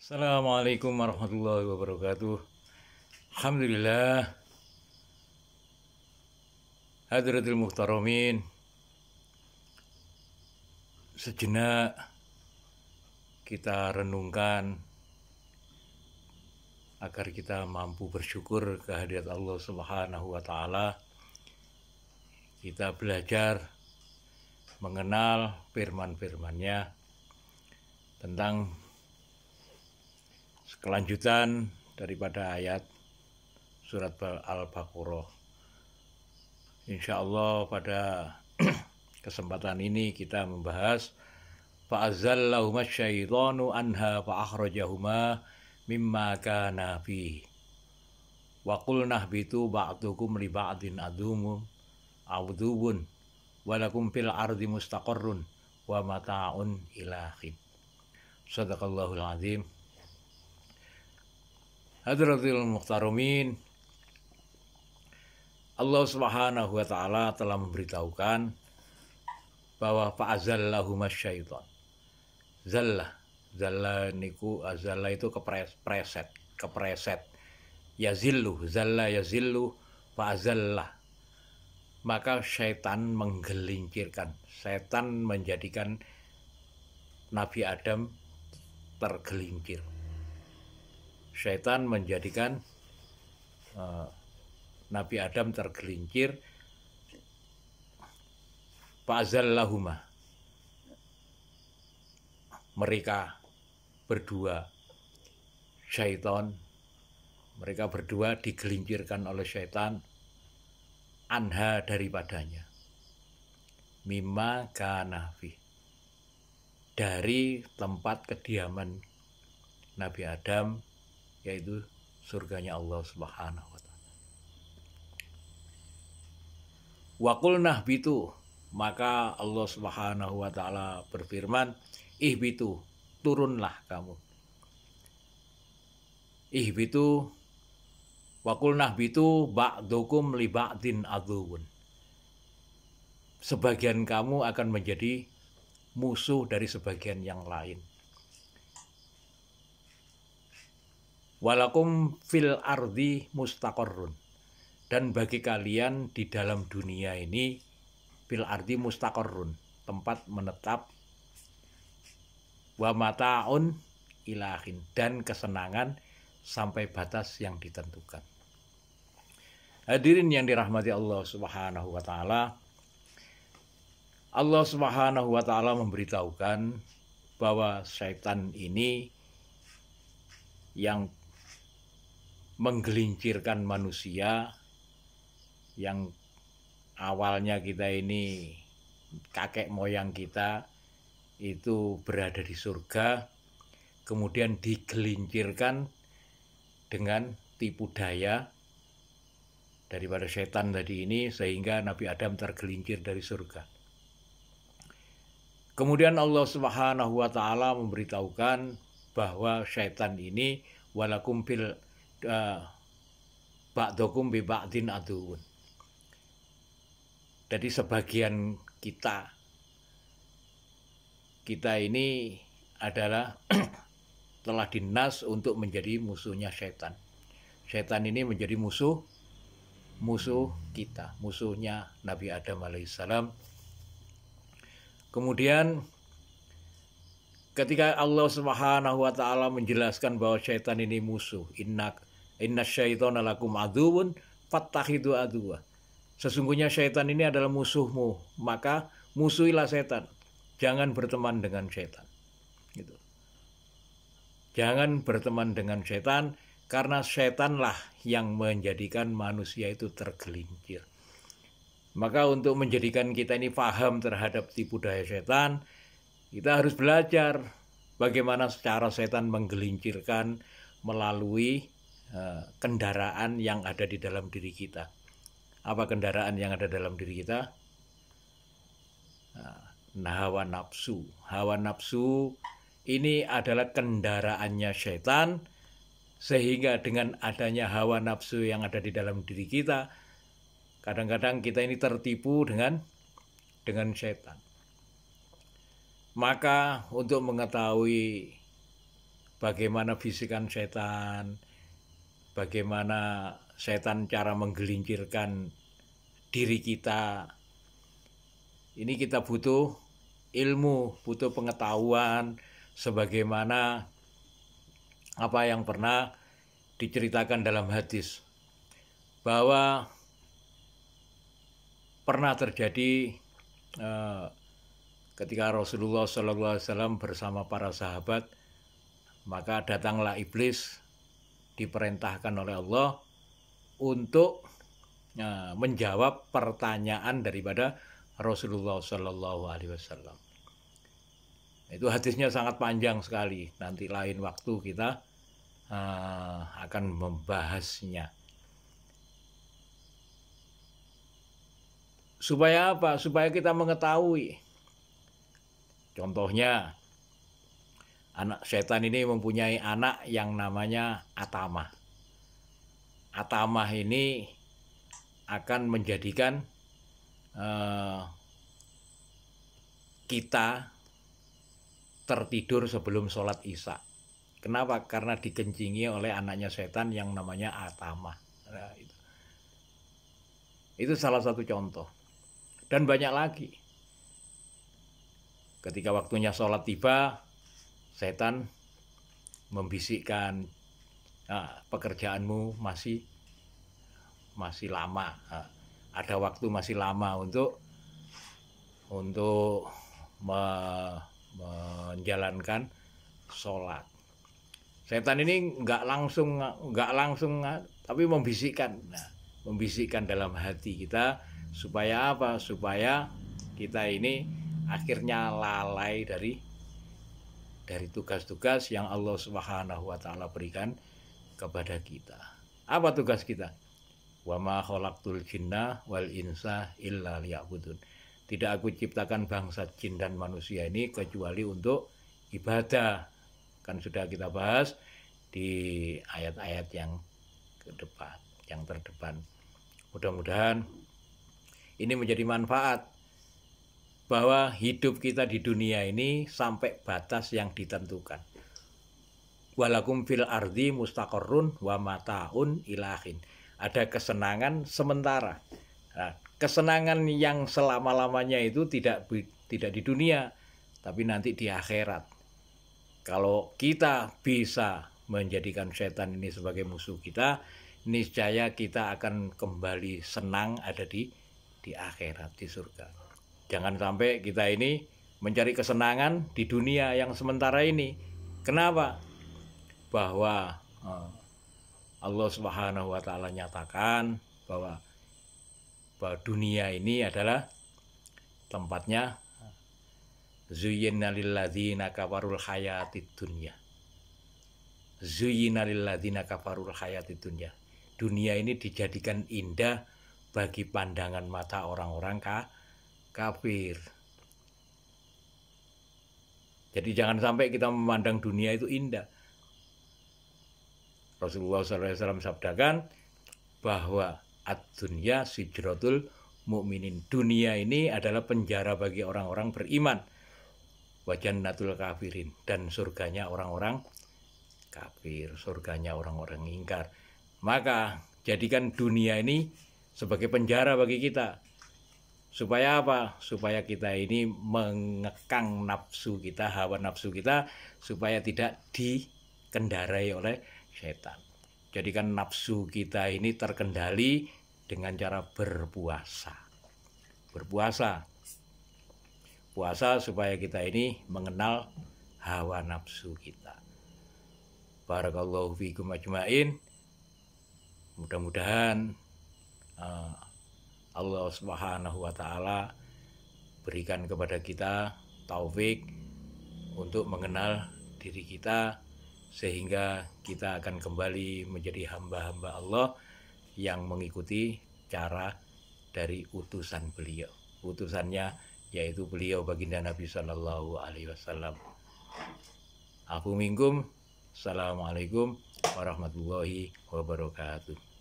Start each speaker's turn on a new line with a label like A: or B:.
A: Assalamualaikum warahmatullahi wabarakatuh. Alhamdulillah, hadratil muhtaramin, sejenak kita renungkan agar kita mampu bersyukur kehadirat Allah Subhanahu wa Ta'ala. Kita belajar mengenal firman-firman-Nya tentang kelanjutan daripada ayat surat Al-Baqarah. Insya Allah pada kesempatan ini kita membahas fa'azallahuma syaitanu anha fa'akhrajahuma mimma kana fi wa qulna ihbitu ba'dukum li ba'din aduwwun walakum fil ardi mustaqarrun wa mata'un ila hin. Shadaqallahul azim. Hadratil muhtaramin, Allah Subhanahu wa Ta'ala telah memberitahukan bahwa fa'azallahuma syaitan. Zalla niku azalla itu kepreset. Yazillu, zalla yazillu fa'azallah. Maka syaitan menggelincirkan. Syaitan menjadikan Nabi Adam tergelincir. Syaitan menjadikan Nabi Adam tergelincir. Fa'azallahuma, mereka berdua, syaitan, mereka berdua digelincirkan oleh syaitan, anha daripadanya, mimma kana fi, dari tempat kediaman Nabi Adam, yaitu surganya Allah Subhanahu wa Ta'ala. Wa qulna ihbitu, maka Allah Subhanahu wa Ta'ala berfirman, ihbitu, turunlah kamu. Ihbitu wa qulna ihbitu ba'dukum li ba'din aduwwun. Sebagian kamu akan menjadi musuh dari sebagian yang lain. Walakum fil ardi mustaqarrun, dan bagi kalian di dalam dunia ini fil ardi mustaqarrun, tempat menetap, wa mata'un ilahin, dan kesenangan sampai batas yang ditentukan. Hadirin yang dirahmati Allah Subhanahu wa Ta'ala, Allah Subhanahu wa Ta'ala memberitahukan bahwa syaitan ini yang menggelincirkan manusia, yang awalnya kita ini kakek moyang kita itu berada di surga, kemudian digelincirkan dengan tipu daya daripada syaitan tadi ini, sehingga Nabi Adam tergelincir dari surga. Kemudian Allah Subhanahu wa Ta'ala memberitahukan bahwa syaitan ini walakum fil ba'dukum bi ba'din aduwwun. Jadi sebagian kita ini adalah telah dinas untuk menjadi musuhnya syaitan. Syaitan ini menjadi musuh kita, musuhnya Nabi Adam alaihissalam. Kemudian ketika Allah Subhanahu wa Ta'ala menjelaskan bahwa syaitan ini musuh, inna syaitana lakum aduwwun fattakhidhu aduwwa. Sesungguhnya syaitan ini adalah musuhmu, maka musuhilah syaitan. Jangan berteman dengan syaitan. Gitu. Jangan berteman dengan syaitan, karena syaitanlah yang menjadikan manusia itu tergelincir. Maka untuk menjadikan kita ini paham terhadap tipu daya syaitan, kita harus belajar bagaimana cara syaitan menggelincirkan melalui kendaraan yang ada di dalam diri kita. Apa kendaraan yang ada dalam diri kita? Hawa nafsu. Hawa nafsu ini adalah kendaraannya syaitan, sehingga dengan adanya hawa nafsu yang ada di dalam diri kita, kadang-kadang kita ini tertipu dengan syaitan. Maka untuk mengetahui bagaimana bisikan setan, bagaimana setan cara menggelincirkan diri kita. Ini kita butuh ilmu, butuh pengetahuan, sebagaimana apa yang pernah diceritakan dalam hadis, bahwa pernah terjadi ketika Rasulullah SAW bersama para sahabat, maka datanglah iblis, diperintahkan oleh Allah untuk menjawab pertanyaan daripada Rasulullah SAW. Itu hadisnya sangat panjang sekali. Nanti lain waktu kita akan membahasnya. Supaya apa? Supaya kita mengetahui. Contohnya, anak setan ini mempunyai anak yang namanya Atamah. Atamah ini akan menjadikan kita tertidur sebelum sholat Isya. Kenapa? Karena dikencingi oleh anaknya setan yang namanya Atamah. Nah, itu salah satu contoh. Dan banyak lagi. Ketika waktunya sholat tiba, setan membisikkan, pekerjaanmu masih lama. Ada waktu masih lama untuk menjalankan sholat. Setan ini nggak langsung, tapi membisikkan, membisikkan dalam hati kita, supaya apa? Supaya kita ini akhirnya lalai dari tugas-tugas yang Allah Subhanahu wa Ta'ala berikan kepada kita. Apa tugas kita? Wa ma khalaqtul jinna wal insa illa liya'budun. Tidak aku ciptakan bangsa jin dan manusia ini kecuali untuk ibadah. Kan sudah kita bahas di ayat-ayat yang terdepan. Mudah-mudahan ini menjadi manfaat, bahwa hidup kita di dunia ini sampai batas yang ditentukan. Walakum fil ardi mustaqarrun wa mataun ilahin. Ada kesenangan sementara. Nah, kesenangan yang selama-lamanya itu tidak di dunia, tapi nanti di akhirat. Kalau kita bisa menjadikan setan ini sebagai musuh kita, niscaya kita akan kembali senang ada di akhirat, di surga. Jangan sampai kita ini mencari kesenangan di dunia yang sementara ini. Kenapa? Bahwa Allah Subhanahu wa Ta'ala nyatakan bahwa dunia ini adalah tempatnya zuyyina lilladzina kafarul hayatid dunya. Zuyyina lilladzina kafarul hayatid dunya. Dunia ini dijadikan indah bagi pandangan mata orang-orang kafir. Jadi jangan sampai kita memandang dunia itu indah. Rasulullah SAW sabdakan bahwa ad-dunya sijratul mukminin. Dunia ini adalah penjara bagi orang-orang beriman. Wa jannatul kafirin, dan surganya orang-orang kafir, surganya orang-orang ingkar. Maka jadikan dunia ini sebagai penjara bagi kita. Supaya apa? Supaya kita ini mengekang nafsu kita, hawa nafsu kita, supaya tidak dikendarai oleh setan. Jadikan nafsu kita ini terkendali dengan cara berpuasa. Puasa supaya kita ini mengenal hawa nafsu kita. Barakallahu fiikum ajmain. Mudah-mudahan Allah Subhanahu wa Ta'ala berikan kepada kita taufik untuk mengenal diri kita, sehingga kita akan kembali menjadi hamba-hamba Allah yang mengikuti cara dari utusan beliau. Utusannya yaitu beliau baginda Nabi Sallallahu Alaihi Wasallam. Afu minkum. Assalamualaikum warahmatullahi wabarakatuh.